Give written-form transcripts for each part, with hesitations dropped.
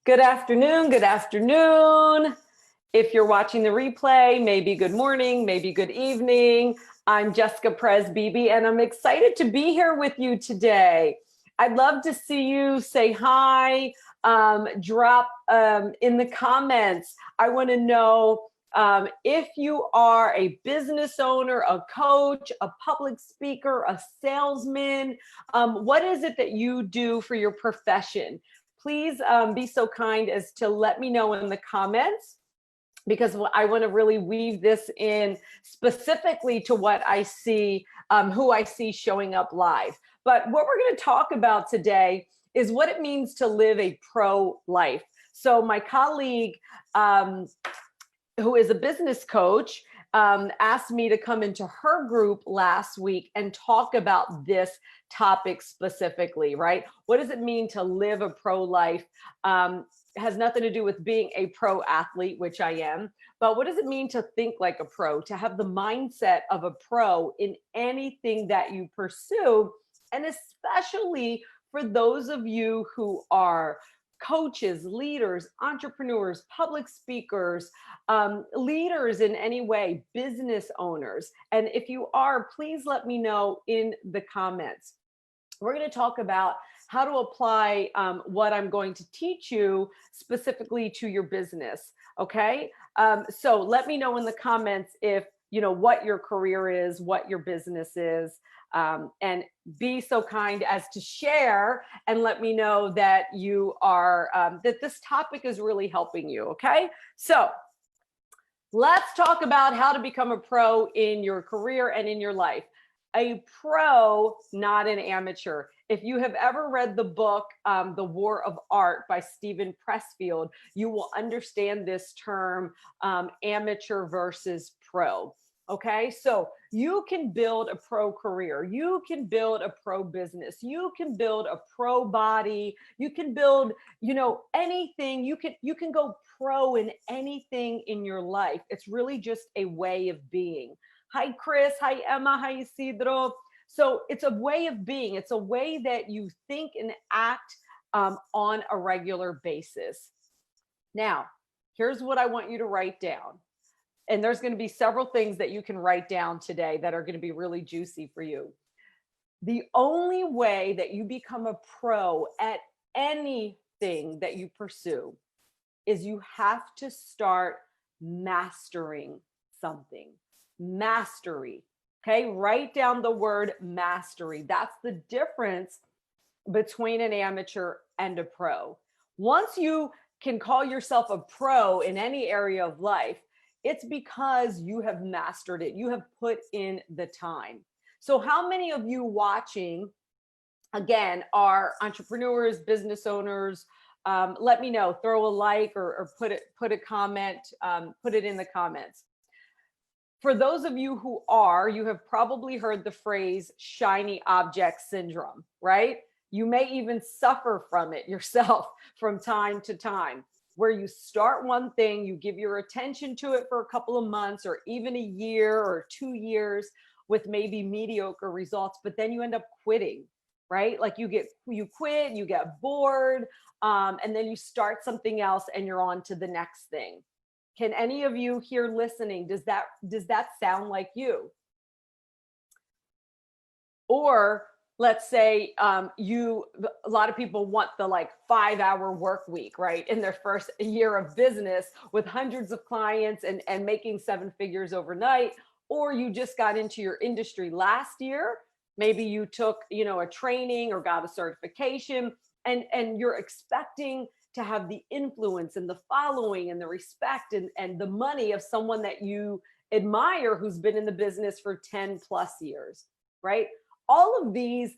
Good afternoon. Good afternoon. If you're watching the replay, maybe good morning, maybe good evening. I'm Jessica Perez-Beebe, and I'm excited to be here with you today. I'd love to see you say hi, drop in the comments. I want to know if you are a business owner, a coach, a public speaker, a salesman, what is it that you do for your profession? Please be so kind as to let me know in the comments, because I want to really weave this in specifically to what I see, who I see showing up live. But what we're going to talk about today is what it means to live a pro life. So my colleague, who is a business coach, asked me to come into her group last week and talk about this topic specifically, right? What does it mean to live a pro life? It has nothing to do with being a pro athlete, which I am, but what does it mean to think like a pro, to have the mindset of a pro in anything that you pursue, and especially for those of you who are coaches, leaders, entrepreneurs, public speakers, leaders in any way, business owners. And if you are, please let me know in the comments. We're going to talk about how to apply what I'm going to teach you specifically to your business. Okay. So let me know in the comments if you know what your career is, what your business is, and be so kind as to share and let me know that you are, that this topic is really helping you. Okay. So let's talk about how to become a pro in your career and in your life. A pro, not an amateur. If you have ever read the book, The War of Art by Steven Pressfield, you will understand this term, amateur versus pro. Okay, so you can build a pro career, you can build a pro business, you can build a pro body, you can build, anything. You can go pro in anything in your life. It's really just a way of being. Hi, Chris. Hi, Emma. Hi, Isidro. So it's a way of being. It's a way that you think and act on a regular basis. Now, here's what I want you to write down. And there's going to be several things that you can write down today that are going to be really juicy for you. The only way that you become a pro at anything that you pursue is you have to start mastering something. Mastery. Okay, write down the word mastery. That's the difference between an amateur and a pro. Once you can call yourself a pro in any area of life, it's because you have mastered it. You have put in the time. So how many of you watching, again, are entrepreneurs, business owners? Let me know, throw a like or put a comment, put it in the comments. For those of you who are, you have probably heard the phrase shiny object syndrome, right? You may even suffer from it yourself from time to time, where you start one thing, you give your attention to it for a couple of months or even a year or 2 years with maybe mediocre results, but then you end up quitting, right? Like you quit, you get bored, and then you start something else and you're on to the next thing. Can any of you here listening, does that sound like you? Or let's say a lot of people want the 5-hour work week, right? In their first year of business with hundreds of clients and making 7 figures overnight. Or you just got into your industry last year. Maybe you took, a training or got a certification and you're expecting to have the influence and the following and the respect and the money of someone that you admire who's been in the business for 10 plus years, right? All of these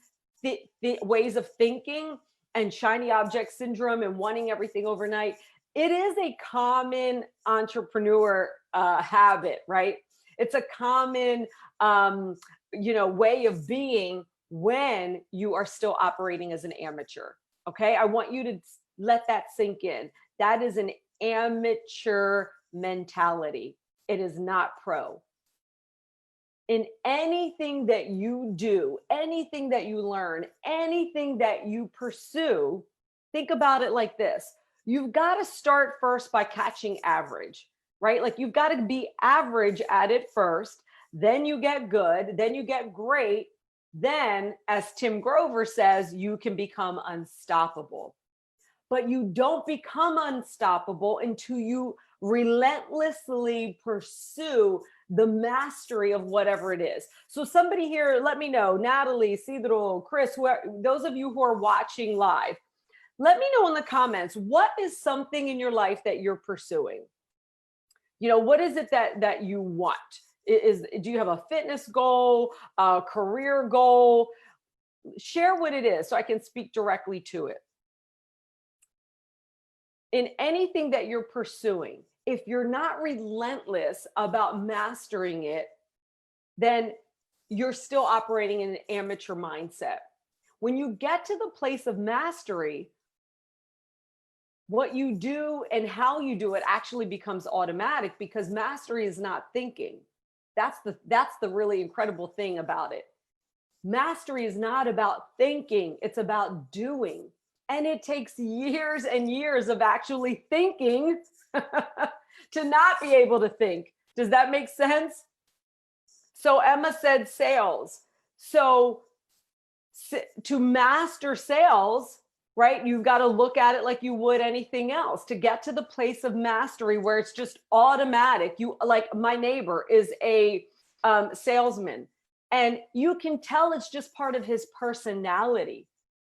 ways of thinking and shiny object syndrome and wanting everything overnight, it is a common entrepreneur habit, right? It's a common, way of being when you are still operating as an amateur. Okay, I want you to let that sink in. That is an amateur mentality. It is not pro. In anything that you do, anything that you learn, anything that you pursue, think about it like this. You've got to start first by catching average, right? Like you've got to be average at it first, then you get good, then you get great. Then, as Tim Grover says, you can become unstoppable. But you don't become unstoppable until you relentlessly pursue the mastery of whatever it is. So somebody here, let me know, Natalie, Cedro, Chris, those of you who are watching live, let me know in the comments, what is something in your life that you're pursuing? You know, what is it that you want? Do you have a fitness goal, a career goal? Share what it is so I can speak directly to it. In anything that you're pursuing, if you're not relentless about mastering it, then you're still operating in an amateur mindset. When you get to the place of mastery, what you do and how you do it actually becomes automatic, because mastery is not thinking. That's the really incredible thing about it. Mastery is not about thinking, it's about doing. And it takes years and years of actually thinking to not be able to think. Does that make sense? So Emma said sales. So to master sales, right, you've got to look at it like you would anything else. To get to the place of mastery where it's just automatic. You, like my neighbor is a salesman, and you can tell it's just part of his personality.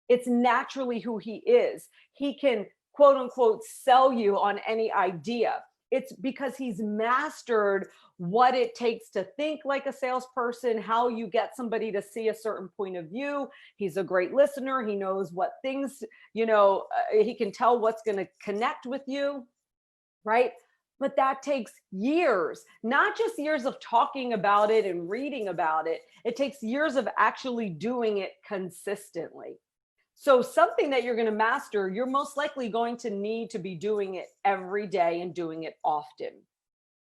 It's naturally who he is. He can, quote unquote, sell you on any idea. It's because he's mastered what it takes to think like a salesperson, how you get somebody to see a certain point of view. He's a great listener. He knows what things, he can tell what's going to connect with you, right? But that takes years, not just years of talking about it and reading about it. It takes years of actually doing it consistently. So something that you're going to master, you're most likely going to need to be doing it every day and doing it often,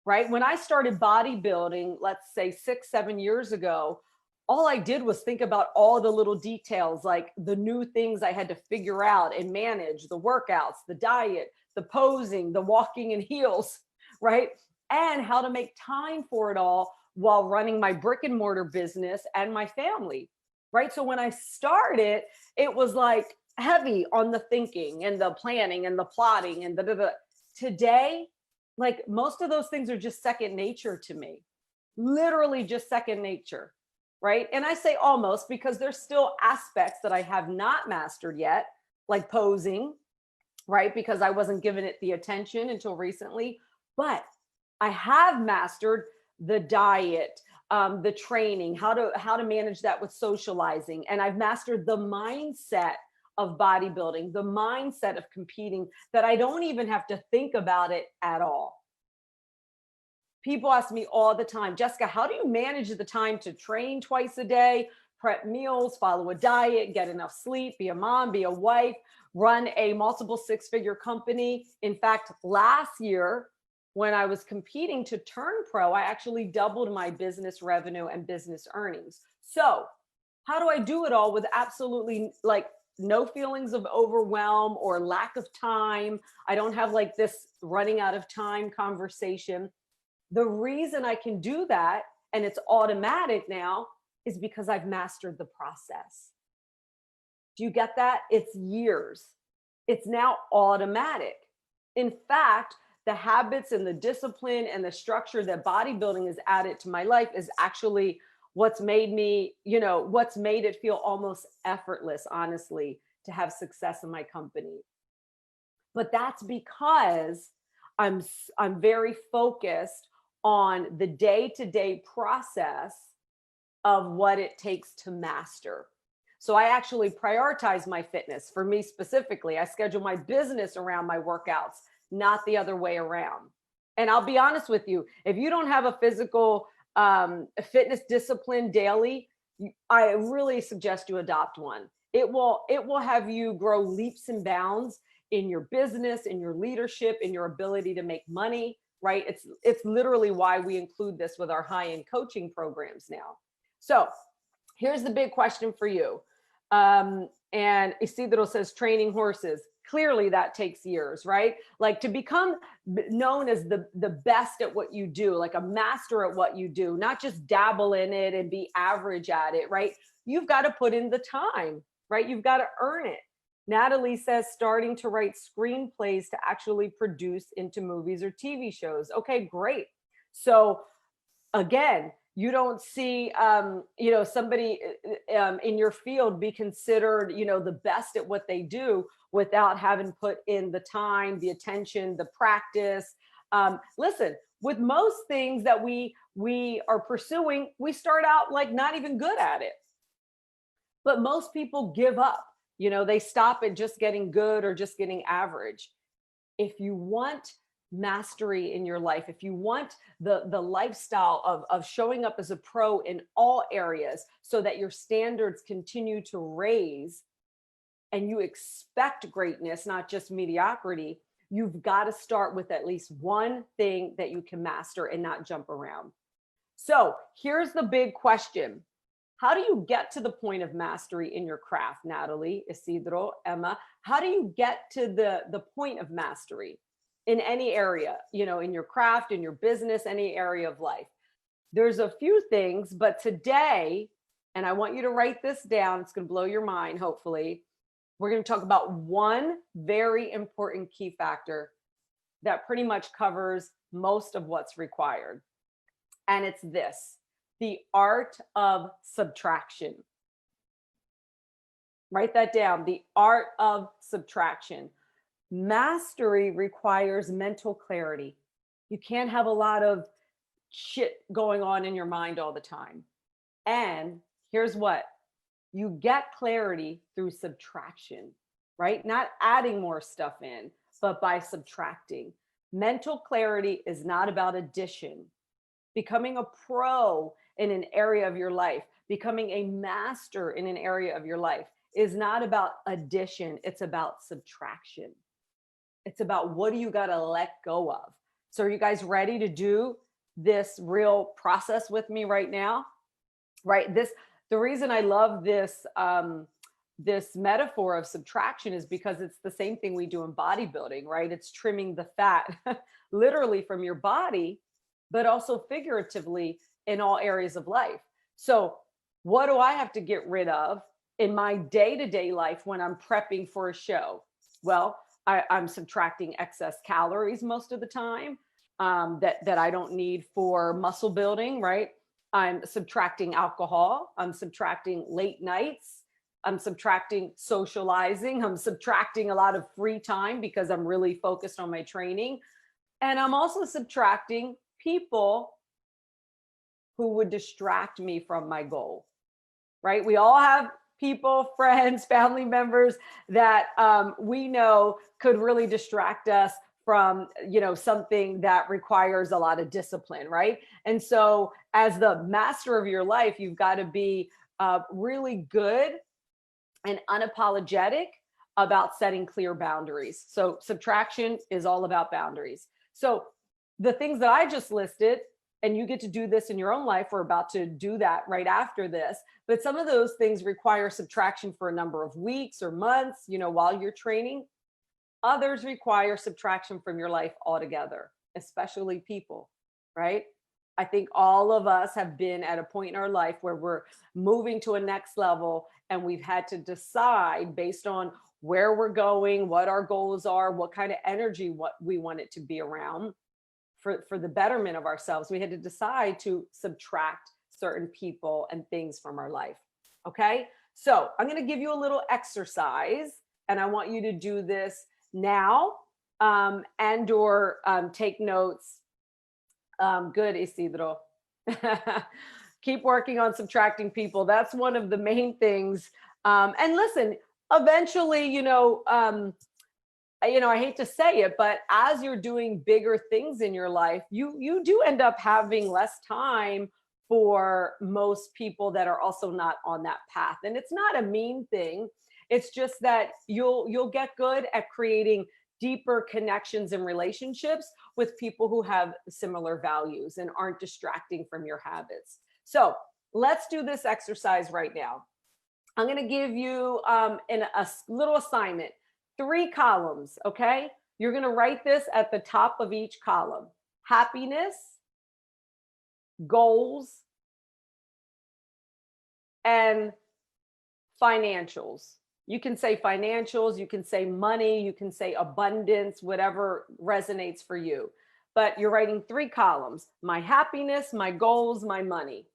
right? When I started bodybuilding, let's say 6-7 years ago, all I did was think about all the little details, like the new things I had to figure out and manage, the workouts, the diet, the posing, the walking in heels, right? And how to make time for it all while running my brick and mortar business and my family. Right. So when I started, it was like heavy on the thinking and the planning and the plotting and the. Today, like most of those things are just second nature to me, literally just second nature. Right. And I say almost because there's still aspects that I have not mastered yet, like posing, right? Because I wasn't giving it the attention until recently. But I have mastered the diet, the training, how to manage that with socializing. And I've mastered the mindset of bodybuilding, the mindset of competing, that I don't even have to think about it at all. People ask me all the time, Jessica, how do you manage the time to train twice a day, prep meals, follow a diet, get enough sleep, be a mom, be a wife, run a multiple six-figure company? In fact, last year, when I was competing to turn pro, I actually doubled my business revenue and business earnings. So how do I do it all with absolutely like no feelings of overwhelm or lack of time? I don't have like this running out of time conversation. The reason I can do that, and it's automatic now, is because I've mastered the process. Do you get that? It's years. It's now automatic. In fact, the habits and the discipline and the structure that bodybuilding has added to my life is actually what's made me, what's made it feel almost effortless, honestly, to have success in my company. But that's because I'm very focused on the day-to-day process of what it takes to master. So I actually prioritize my fitness. For me specifically, I schedule my business around my workouts, not the other way around. And I'll be honest with you, if you don't have a physical fitness discipline daily, I really suggest you adopt one. It will have you grow leaps and bounds in your business, in your leadership, in your ability to make money, right? It's literally why we include this with our high-end coaching programs now. So here's the big question for you. And Isidro says training horses. clearly that takes years, right? Like to become known as the best at what you do, like a master at what you do, not just dabble in it and be average at it, right? You've got to put in the time, right? You've got to earn it. Natalie says starting to write screenplays to actually produce into movies or TV shows. Okay, great. So again, you don't see somebody in your field be considered the best at what they do without having put in the time, the attention, the practice. Listen, with most things that we are pursuing, we start out like not even good at it, but most people give up. They stop at just getting good or just getting average. If you want mastery in your life, if you want the lifestyle of showing up as a pro in all areas so that your standards continue to raise and you expect greatness, not just mediocrity, you've got to start with at least one thing that you can master and not jump around. So here's the big question. How do you get to the point of mastery in your craft, Natalie, Isidro, Emma? How do you get to the point of mastery in any area, in your craft, in your business, any area of life? There's a few things, but today, and I want you to write this down, it's going to blow your mind, hopefully. We're going to talk about one very important key factor that pretty much covers most of what's required. And it's this: the art of subtraction. Write that down. The art of subtraction. Mastery requires mental clarity. You can't have a lot of shit going on in your mind all the time. And here's what: you get clarity through subtraction, right? Not adding more stuff in, but by subtracting. Mental clarity is not about addition. Becoming a pro in an area of your life, becoming a master in an area of your life is not about addition. It's about subtraction. It's about what do you got to let go of. So are you guys ready to do this real process with me right now? Right? The reason I love this this metaphor of subtraction is because it's the same thing we do in bodybuilding, right? It's trimming the fat literally from your body, but also figuratively in all areas of life. So what do I have to get rid of in my day-to-day life when I'm prepping for a show? Well, I'm subtracting excess calories most of the time that I don't need for muscle building, right? I'm subtracting alcohol. I'm subtracting late nights. I'm subtracting socializing. I'm subtracting a lot of free time because I'm really focused on my training. And I'm also subtracting people who would distract me from my goal, right? We all have people, friends, family members that we know could really distract us from, something that requires a lot of discipline, right? And so as the master of your life, you've got to be really good and unapologetic about setting clear boundaries. So subtraction is all about boundaries. So the things that I just listed, and you get to do this in your own life, we're about to do that right after this, but some of those things require subtraction for a number of weeks or months, while you're training. Others require subtraction from your life altogether, especially people, right? I think all of us have been at a point in our life where we're moving to a next level and we've had to decide based on where we're going, what our goals are, what kind of energy what we want it to be around for the betterment of ourselves. We had to decide to subtract certain people and things from our life. Okay. So I'm going to give you a little exercise and I want you to do this now and or take notes. Good, Isidro. Keep working on subtracting people. That's one of the main things. And listen, eventually, I hate to say it, but as you're doing bigger things in your life, you do end up having less time for most people that are also not on that path. And it's not a mean thing. It's just that you'll get good at creating deeper connections and relationships with people who have similar values and aren't distracting from your habits. So let's do this exercise right now. I'm going to give you a little assignment. 3 columns, okay? You're going to write this at the top of each column. Happiness, goals, and financials. You can say financials, you can say money, you can say abundance, whatever resonates for you. But you're writing 3 columns: my happiness, my goals, my money.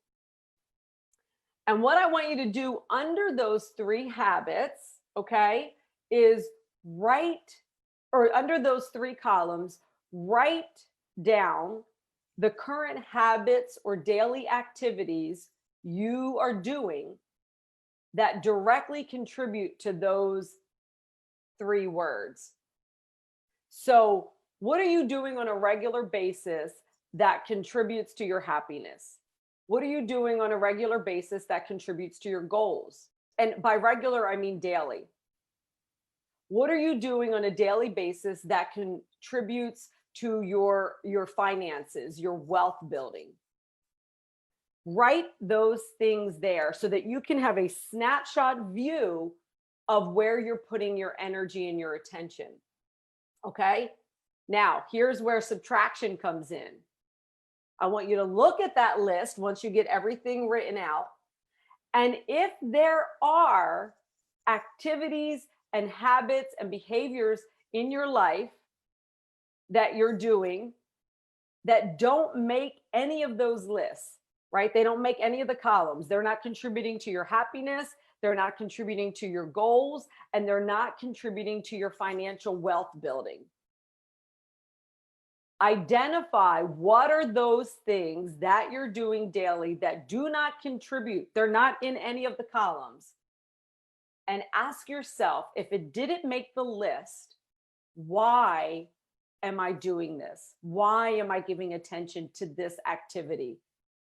And what I want you to do under those 3 habits, okay, is write, or under those 3 columns, write down the current habits or daily activities you are doing that directly contribute to those 3 words. So, what are you doing on a regular basis that contributes to your happiness? What are you doing on a regular basis that contributes to your goals? And by regular, I mean daily. What are you doing on a daily basis that contributes to your finances, your wealth building? Write those things there so that you can have a snapshot view of where you're putting your energy and your attention. Okay? Now, here's where subtraction comes in. I want you to look at that list once you get everything written out. And if there are activities and habits and behaviors in your life that you're doing that don't make any of those lists, right? They don't make any of the columns. They're not contributing to your happiness. They're not contributing to your goals, and they're not contributing to your financial wealth building. Identify what are those things that you're doing daily that do not contribute. They're not in any of the columns. And ask yourself, if it didn't make the list, why am I doing this? Why am I giving attention to this activity,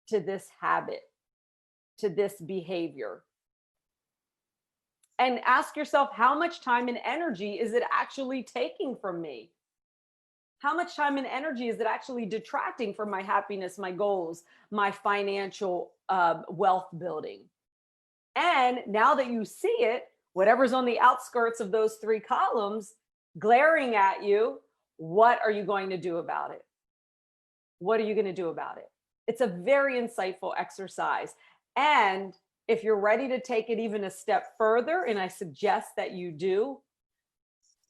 to this habit, to this behavior? And ask yourself, how much time and energy is it actually taking from me? How much time and energy is it actually detracting from my happiness, my goals, my financial wealth building? And now that you see it, whatever's on the outskirts of those 3 columns glaring at you, what are you going to do about it? What are you going to do about it? It's a very insightful exercise. And if you're ready to take it even a step further, and I suggest that you do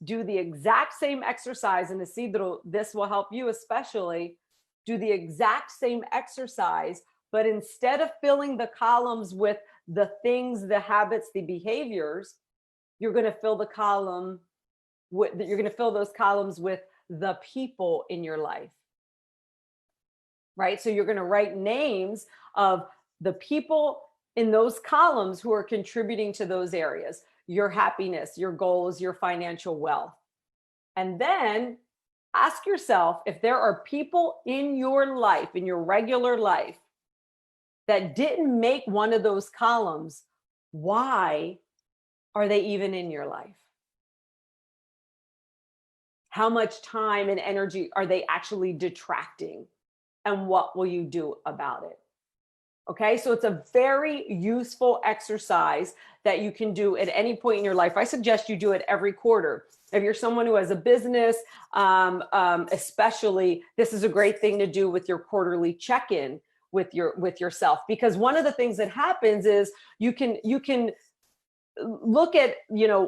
the exact same exercise, and to see that this will help you especially, do the exact same exercise, but instead of filling the columns with the things, the habits, the behaviors, you're going to fill those columns with the people in your life. Right? So you're going to write names of the people in those columns who are contributing to those areas: your happiness, your goals, your financial wealth. And then ask yourself, if there are people in your life, in your regular life, that didn't make one of those columns, why are they even in your life? How much time and energy are they actually detracting? And what will you do about it? Okay, so it's a very useful exercise that you can do at any point in your life. I suggest you do it every quarter. If you're someone who has a business, especially, this is a great thing to do with your quarterly check-in with yourself, because one of the things that happens is you can look at,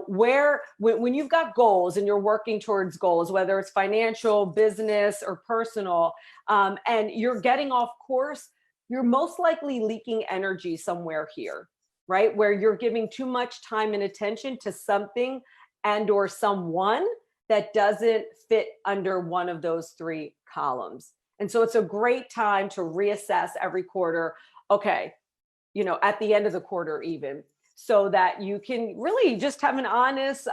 where, when you've got goals and you're working towards goals, whether it's financial, business, or personal, and you're getting off course, you're most likely leaking energy somewhere here, right? Where you're giving too much time and attention to something and or someone that doesn't fit under one of those 3 columns. And so it's a great time to reassess every quarter, okay, at the end of the quarter even, so that you can really just have an honest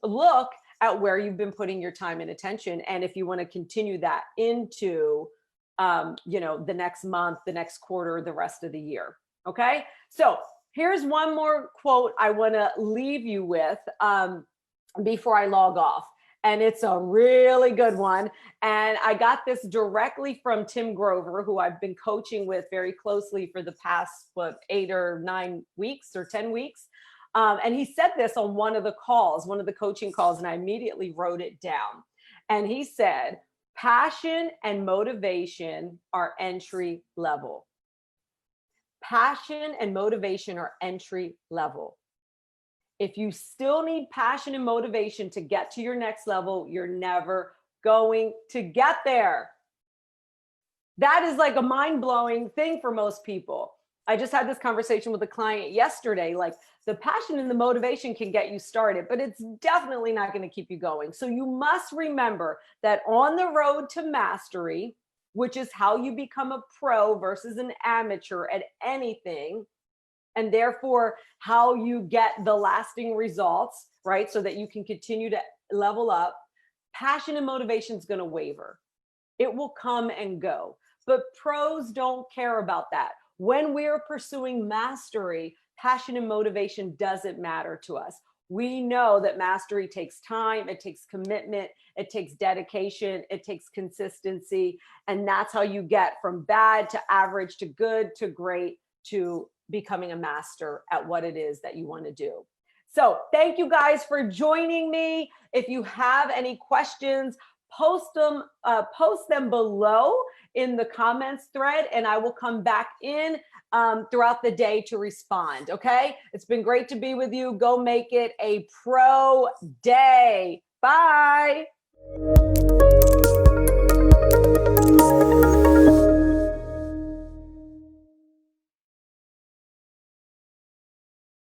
look at where you've been putting your time and attention. And if you want to continue that into the next month, the next quarter, the rest of the year. Okay. So here's one more quote I want to leave you with before I log off. And it's a really good one. And I got this directly from Tim Grover, who I've been coaching with very closely for the past, 8 or 9 weeks or 10 weeks. And he said this on one of the calls, one of the coaching calls, and I immediately wrote it down. And he said, passion and motivation are entry level. Passion and motivation are entry level. If you still need passion and motivation to get to your next level, you're never going to get there. That is like a mind-blowing thing for most people. I just had this conversation with a client yesterday. Like, the passion and the motivation can get you started, but it's definitely not going to keep you going. So you must remember that on the road to mastery, which is how you become a pro versus an amateur at anything, and therefore how you get the lasting results, right? So that you can continue to level up. Passion and motivation is going to waver. It will come and go, but pros don't care about that. When we're pursuing mastery, passion and motivation doesn't matter to us. We know that mastery takes time, it takes commitment, it takes dedication, it takes consistency. And that's how you get from bad to average to good to great to becoming a master at what it is that you want to do. So thank you guys for joining me. If you have any questions, post them below in the comments thread, and I will come back in throughout the day to respond. Okay. It's been great to be with you. Go make it a pro day. Bye.